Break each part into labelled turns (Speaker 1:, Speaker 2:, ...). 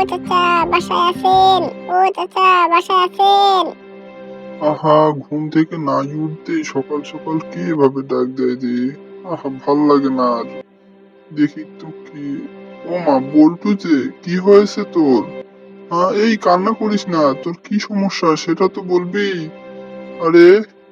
Speaker 1: চাচা বাসায় আছেন? ও চাচা বাসায় আছেন?
Speaker 2: আহা, ঘুম থেকে না উঠতেই সকাল সকাল কে এভাবে ডাক দেয় যে? আহা, ভাল লাগে না আর। দেখি তো কি। ও মা, বল্টু যে, কি হয়েছে তোর? হ্যাঁ, এই কান্না করিস না, তোর কি সমস্যা সেটা তো বলবি। আরে,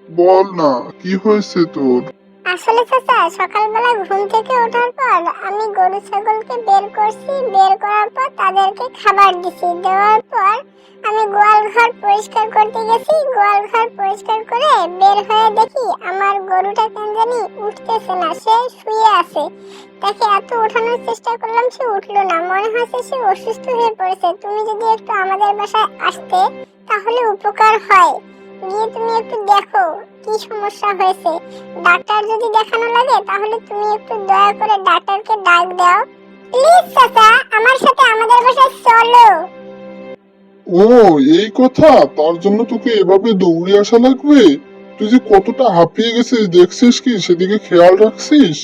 Speaker 2: বল না, কি হয়েছে তোর?
Speaker 1: আসলে চাচা সকালবেলা ঘুম থেকে ওঠার পর আমি গরু ছাগলকে বের করছি, বের করার পর তাদেরকে খাবার দিছি, দেওয়ার পর আমি গোয়াল ঘর পরিষ্কার করতে গেছি। গোয়াল ঘর পরিষ্কার করে বের হয়ে দেখি আমার গরুটা কেন জানি উঠতেছে না, সে শুয়ে আছে। তাকে এত ওঠানোর চেষ্টা করলাম, সে উঠলো না। মনে হচ্ছে সে অসুস্থ হয়ে পড়েছে। তুমি যদি একটু আমাদের বাসায় আসতে তাহলে উপকার হয়। গিয়ে তুমি একটু দেখো কি সমস্যা হয়েছে। ডাক্তার যদি দেখানো লাগে তাহলে তুমি একটু দয়া করে ডাক্তারকে ডাক দাও। প্লিজ চাচা, আমার সাথে আমাদের বাসায় চলো।
Speaker 2: ও, এই কথা, তার জন্য তোকে এভাবে দৌড়ে আসা লাগবে? তুই যে কতটা হাঁপিয়ে গেছিস দেখছিস কি, সেদিকে খেয়াল রাখছিস?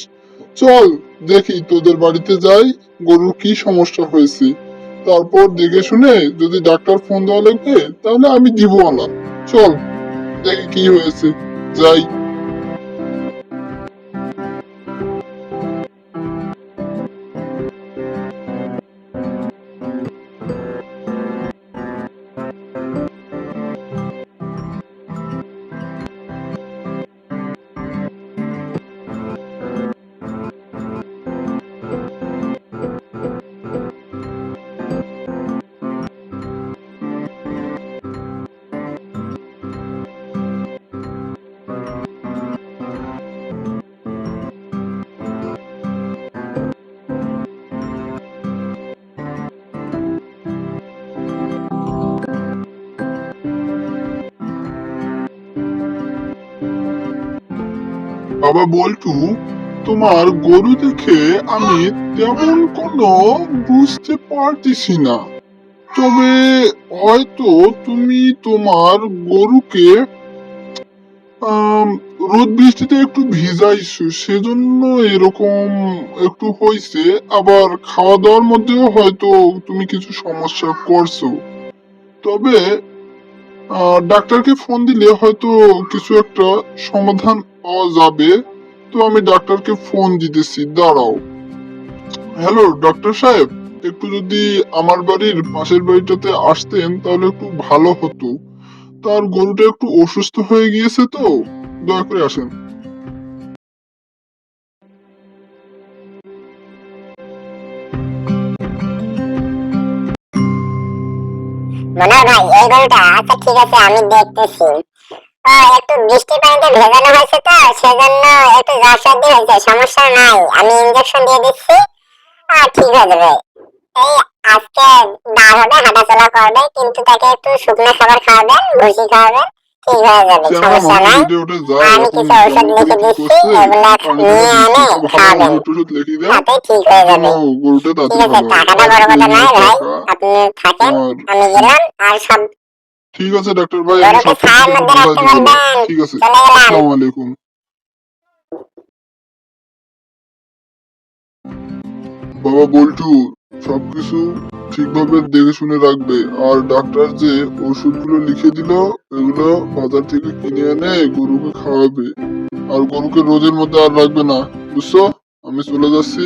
Speaker 2: চল দেখি, তোদের বাড়িতে যাই, গরুর কি সমস্যা হয়েছে। তারপর দেখে শুনে যদি ডাক্তার ফোন দেওয়া লাগবে তাহলে আমি দিব না। চল দেখি কি হয়েছে, যাই। বাবা বল্টু, তোমার গরু দেখে আমি তেমন কোনো বুঝতে পারতেছি না। তবে হয়তো তুমি তোমার গরুকে রোদ বৃষ্টিতে একটু ভিজাইছো, সেজন্য এরকম একটু হয়েছে। আবার খাওয়া দাওয়ার মধ্যেও হয়তো তুমি কিছু সমস্যা করছো। তবে ডাক্তারকে ফোন দিলে হয়তো কিছু একটা সমাধান পাওয়া যাবে। তো আমি ডাক্তারকে ফোন দিতেছি, দাঁড়াও। হ্যালো ডাক্তার সাহেব, একটু যদি আমার বাড়ির পাশের বাড়িটাতে আসতেন তাহলে একটু ভালো হতো। তার গরুটা একটু অসুস্থ হয়ে গিয়েছে, তো দয়া করে আসেন।
Speaker 1: মনোহর ভাই, এই গরুটা, আচ্ছা ঠিক আছে আমি দেখতেছি। একটু বৃষ্টির পানিতে ভেজানো হয়েছে তো সেজন্য একটু জ্বর সর্দি হয়েছে, সমস্যা নাই, আমি ইনজেকশন দিয়ে দিচ্ছি আর ঠিক হয়ে যাবে। এই আজকে বার হবে, হাঁটাচলা করবে, কিন্তু তাকে একটু শুকনো খাবার খাওয়াবেন, ভুসি খাওয়াবেন, ঠিক হয়ে যাবে,
Speaker 2: চ্যাংড়া
Speaker 1: সমস্যা
Speaker 2: মানুষ
Speaker 1: নাই।
Speaker 2: উঠে উঠে যায়,
Speaker 1: আমি
Speaker 2: এখন
Speaker 1: কিছু ঔষধ
Speaker 2: কেমন করে
Speaker 1: লিখে
Speaker 2: কি
Speaker 1: দিচ্ছি,
Speaker 2: করছে।
Speaker 1: এগুলা
Speaker 2: পানিটা
Speaker 1: নিয়ে
Speaker 2: বৃষ্টি
Speaker 1: এনে
Speaker 2: একটু ভালো
Speaker 1: খাওয়াবেন,
Speaker 2: ওষুধ টষুধ লিখে দেন,
Speaker 1: তাতেই ঠিক হয়ে
Speaker 2: যেন
Speaker 1: যাবে।
Speaker 2: গরুটা তাতে
Speaker 1: ঠিক আছে,
Speaker 2: ভালো হয়।
Speaker 1: টাকাটা
Speaker 2: আর
Speaker 1: বড় কথা
Speaker 2: এই
Speaker 1: নয় ভাই,
Speaker 2: টাকা
Speaker 1: আপনি থাকেন,
Speaker 2: তোমার।
Speaker 1: আমি গেলাম। আর সব
Speaker 2: ঠিক আছে ডাক্তার ভাই, আমি
Speaker 1: গরুকে
Speaker 2: সবকিছু
Speaker 1: ছায়ার
Speaker 2: তোকে
Speaker 1: মধ্যে
Speaker 2: বুঝাই
Speaker 1: রাখতে
Speaker 2: দিব।
Speaker 1: বলবেন।
Speaker 2: ঠিক আছে,
Speaker 1: চলে গেলাম।
Speaker 2: আসসালামু আলাইকুম। বাবা বল্টু, সবকিছু ঠিকভাবে দেখে শুনে রাখবে। আর ডাক্তার যে ওষুধগুলো লিখে দিল, এগুলো বাজার থেকে কিনে এনে গরুকে খাওয়াবে। আর গরুকে রোদের মধ্যে আর রাখবে না, বুঝছো? আমি চলে যাচ্ছি,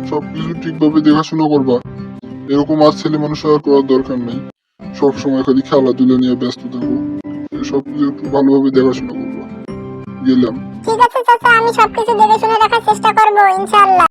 Speaker 2: সবকিছু ঠিকভাবে দেখাশোনা করবা। এরকম আর ছেলে মানুষ আর করার দরকার নেই। সব সময় খালি খেলাধুলা নিয়ে ব্যস্ত থাকো। সবকিছু একটু ভালোভাবে দেখাশোনা করবা। গেলাম।
Speaker 1: ঠিক আছে চাচা, আমি সবকিছু দেখে শুনে রাখার চেষ্টা করবো ইনশাআল্লাহ।